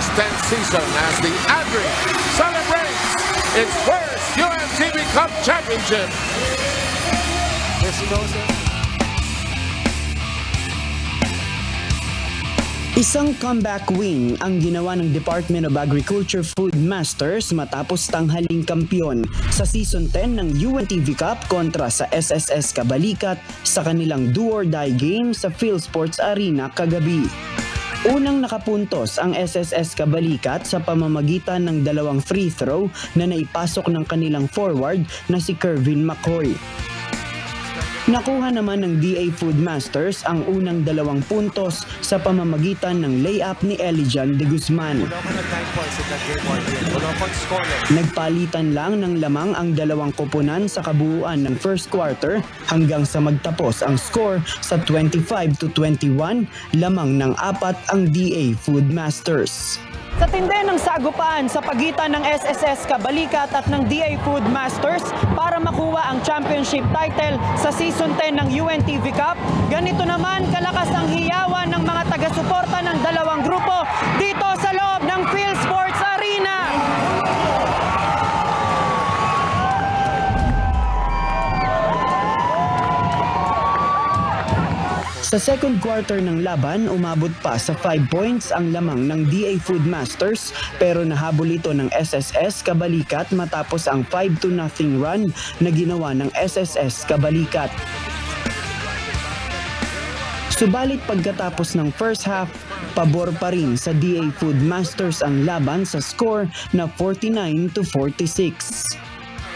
this 10th season as the Adri celebrates its first UNTV Cup Championship. Isang comeback win ang ginawa ng Department of Agriculture Food Masters matapos tanghaling kampiyon sa Season 10 ng UNTV Cup kontra sa SSS Kabalikat sa kanilang do-or-die game sa PhilSports Arena kagabi. Unang nakapuntos ang SSS Kabalikat sa pamamagitan ng 2 free throw na naipasok ng kanilang forward na si Kervin McCoy. Nakuha naman ng DA Food Masters ang unang 2 puntos sa pamamagitan ng layup ni Elijan de Guzman. Nagpalitan lang ng lamang ang 2 koponan sa kabuuan ng first quarter hanggang sa magtapos ang score sa 25-21, lamang ng 4 ang DA Food Masters. Sa tindi ng sagupaan sa pagitan ng SSS Kabalikat at ng DA Food Masters para makuha ang championship title sa Season 10 ng UNTV Cup, ganito naman kalakas ang hiyawan ng mga taga-suporta ng 2 grupo dito sa loob ng PhilSports Arena. Sa second quarter ng laban, umabot pa sa 5 points ang lamang ng DA Food Masters pero nahabol ito ng SSS Kabalikat matapos ang 5-0 run na ginawa ng SSS Kabalikat. Subalit pagkatapos ng first half, pabor pa rin sa DA Food Masters ang laban sa score na 49-46.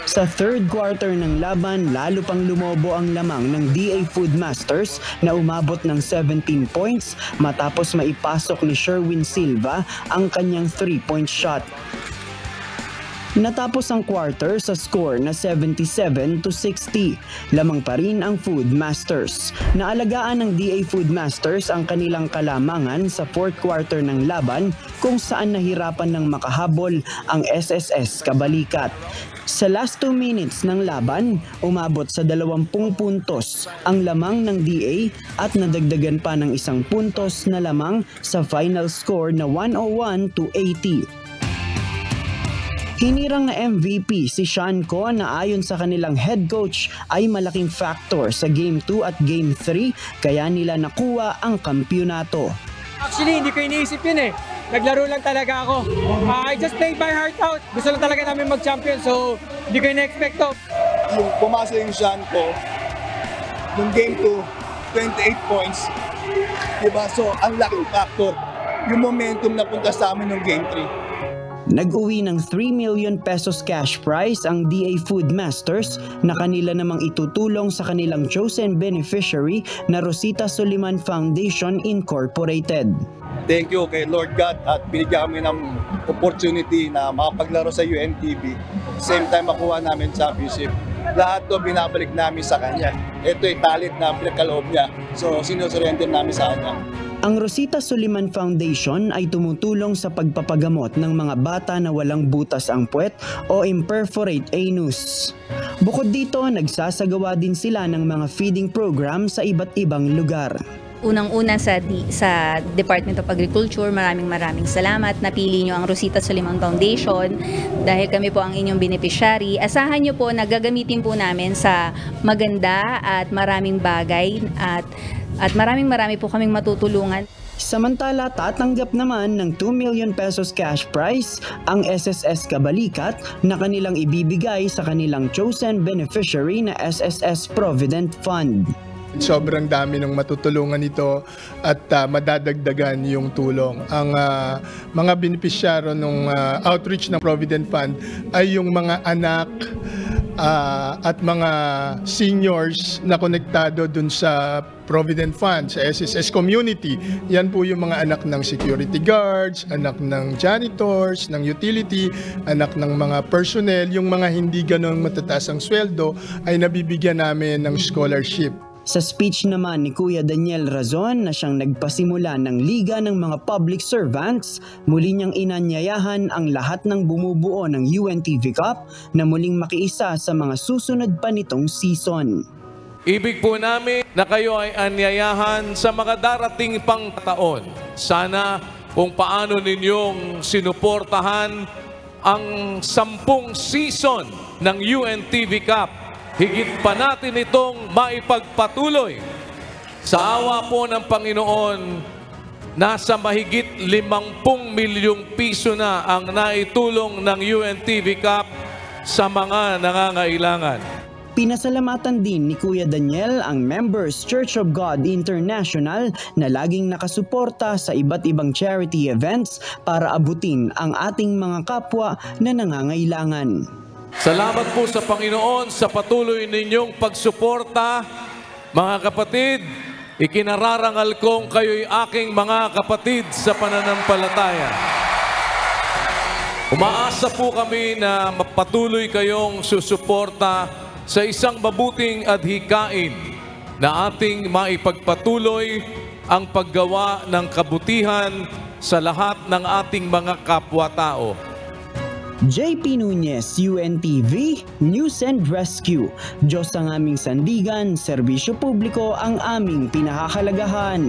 Sa third quarter ng laban, lalo pang lumobo ang lamang ng DA Food Masters na umabot ng 17 points matapos maipasok ni Sherwin Silva ang kanyang 3-point shot. Natapos ang quarter sa score na 77-60. Lamang pa rin ang Food Masters. Naalagaan ng DA Food Masters ang kanilang kalamangan sa fourth quarter ng laban kung saan nahirapan ng makahabol ang SSS Kabalikat. Sa last 2 minutes ng laban, umabot sa 20 puntos ang lamang ng DA at nadagdagan pa ng 1 puntos na lamang sa final score na 101-80. Hinirang na MVP si Sean Ko na ayon sa kanilang head coach ay malaking factor sa Game 2 at Game 3 kaya nila nakuha ang kampyonato. Actually, hindi ko iniisip yun eh. Naglaro lang talaga ako. I just played my heart out. Gusto lang talaga namin mag-champion so hindi ko ina-expect to. Yung pumasa yung Sean Ko, nung Game 2, 28 points. Diba? So, ang laking factor. Yung momentum na punta sa amin ng Game 3. Nag-uwi ng 3 million pesos cash prize ang DA Food Masters na kanila namang itutulong sa kanilang chosen beneficiary na Rosita Soliman Foundation Incorporated. Thank you kay Lord God at binigyan kami ng opportunity na makapaglaro sa UNTV. Same time makuha namin championship. Lahat to binabalik namin sa kanya. Ito ay talent na pinakaloob niya. So sinusurrender namin sa kanya. Ang Rosita Soliman Foundation ay tumutulong sa pagpapagamot ng mga bata na walang butas ang puwet o imperforate anus. Bukod dito, nagsasagawa din sila ng mga feeding program sa iba't ibang lugar. Unang-una sa Department of Agriculture, maraming salamat. Napili nyo ang Rosita Soliman Foundation dahil kami po ang inyong beneficiary. Asahan nyo po na gagamitin po namin sa maganda at maraming bagay at marami po kaming matutulungan. Samantala, tatanggap naman ng 2 million pesos cash prize ang SSS Kabalikat na kanilang ibibigay sa kanilang chosen beneficiary na SSS Provident Fund. Sobrang dami ng matutulungan ito at madadagdagan yung tulong. Ang mga benepisyaro ng outreach ng Provident Fund ay yung mga anak at mga seniors na konektado dun sa Provident Fund, sa SSS community. Yan po yung mga anak ng security guards, anak ng janitors, ng utility, anak ng mga personnel. Yung mga hindi ganun matataas ang sweldo ay nabibigyan namin ng scholarship. Sa speech naman ni Kuya Daniel Razon na siyang nagpasimula ng Liga ng mga Public Servants, muli niyang inanyayahan ang lahat ng bumubuo ng UNTV Cup na muling makiisa sa mga susunod pa nitong season. Ibig po namin na kayo ay anyayahan sa mga darating pang taon. Sana kung paano ninyong sinuportahan ang 10 season ng UNTV Cup. Higit pa natin itong maipagpatuloy. Sa awa po ng Panginoon, nasa mahigit 50 milyong piso na ang naitulong ng UNTV Cup sa mga nangangailangan. Pinasalamatan din ni Kuya Daniel ang Members Church of God International na laging nakasuporta sa iba't ibang charity events para abutin ang ating mga kapwa na nangangailangan. Salamat po sa Panginoon sa patuloy ninyong pagsuporta. Mga kapatid, ikinararangal kong kayo'y aking mga kapatid sa pananampalataya. Umaasa po kami na patuloy kayong susuporta sa isang mabuting adhikain na ating maipagpatuloy ang paggawa ng kabutihan sa lahat ng ating mga kapwa-tao. JP Nunez, UNTV, News and Rescue. Diyos ang aming sandigan, serbisyo publiko ang aming pinakahalagahan.